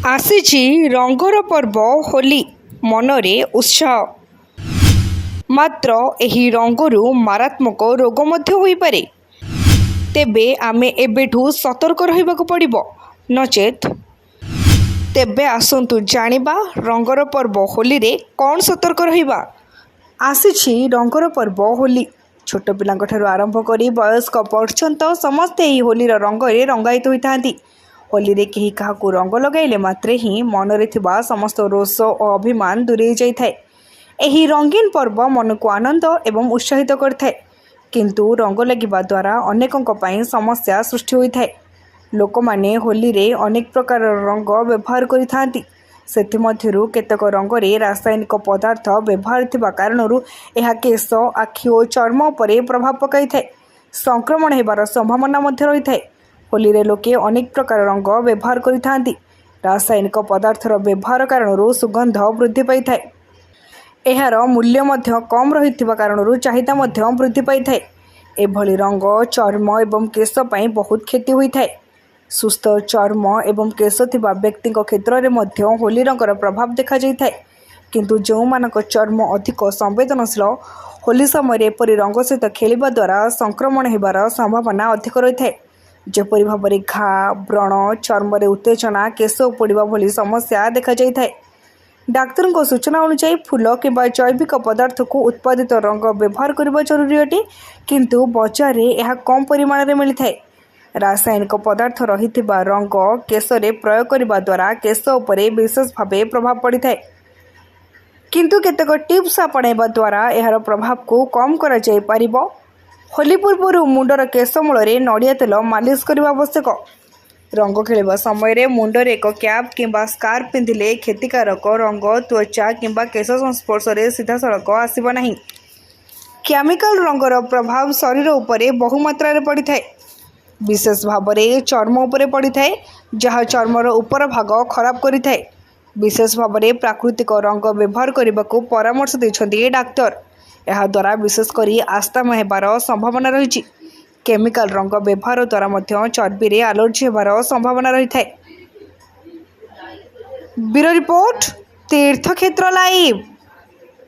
आसीछि रंगर पर्व होली मनरे उत्साह मात्र एही रंगरू मारात्मक रोग मध्य होई पारे। तेबे आमे एबेठू सतर्क रहिबाकु पड़िबो नचेत तेबे आसंतु जानिबा रंगर पर्व होली रे कौन सतर्क रहिबा। आसीछि रंगर पर्व होली छोट पिलांक ठारू आरंभ करी वयस्क पर्यंत समस्ते एही होलीर रंगरे रंगायित होइतांती। होली रे केही काहाकू रंग लगाइले मात्रे ही मनरे थिबा समस्त रोष और अभिमान दूरे जाइथाए। एही रंगीन पर्व मन को आनंद एवं उत्साहित करथाए, किंतु रंग लगिबा द्वारा अनेकंक पई समस्या सृष्टि होइथाए। लोकमाने होली रे अनेक प्रकार रंग व्यवहार करिथांती। सेथिमध्यरु केतक रंगरे रासायनिक पदार्थ व्यवहार थिबा कारणरू एहा केश आखि और चर्म उपरे प्रभाव पकाइथाए। संक्रमण हेबार संभावना मध्य रहिथाए। होली रे लोके अनेक प्रकार रंग व्यवहार करिथांती। रासायनिक पदार्थर व्यवहार कारणरू सुगंध वृद्धि पाइथाए। एहार मूल्य मध्य कम रहिथिबा कारणरू चाहिदा मध्य वृद्धि पाइथाए। एभली रंग चर्म एवं केश पई बहुत क्षति होइथाए। सुस्थ चर्म एवं केश थिबा व्यक्तिक क्षेत्र रे मध्य होली रंगर प्रभाव देखा जाइथाए, किंतु जो मानक चर्म अधिक संवेदनशील होली समय एपरि रंग सहित खेलिबा द्वारा संक्रमण हेबार संभावना अधिक रहिथाए। जेपरि भाबरे घा, व्रण, चर्म रे उत्तेजना, केश उपुड़िबा भली समस्या देखा जाइथाए। डाक्तर को सूचना अनुसार फूल किंबा जैविक पदार्थ को उत्पादित रंग व्यवहार करबा जरूरी अटे, किंतु बाजार रे यह कम परिमाण रे मिलिथाए। रासायनिक पदार्थ रहिथिबा रंग केश रे प्रयोग करबा द्वारा केश उपरे विशेष भावे प्रभाव पड़िथाए, किंतु केतक टिप्स अपनाइबा द्वारा एहार प्रभाव को कम करा जाय परिबो। होली पूर्व मुंडर केश मूल रे नड़िया तेल मालिश करबा आवश्यक। रंग खेलिबा समय रे मुंडरे एक कैप किंबा स्कार्फ पिंधिले क्षतिकारक रंग त्वचा किंबा केश संस्पर्श रे सीधा सड़क आसीबा नहीं। केमिकल रंगर प्रभाव शरीर उपरे बहुमात्रा रे पड़िथाए, विशेष भाव रे चर्म उपरे पड़िथाए, जहाँ चर्मर उपर भाग खराब करिथाए। विशेष भाव रे प्राकृतिक रंग व्यवहार करबाकू परामर्श दैछन्ती डाक्तर। एहा द्वारा विशेषकर आस्थमा हेबार संभावना रही। केमिकल रंग व्यवहार द्वारा मध्य चर्बी रे एलर्जी हेबार संभावना रही है। ब्यूरो रिपोर्ट, तीर्थक्षेत्र लाइव।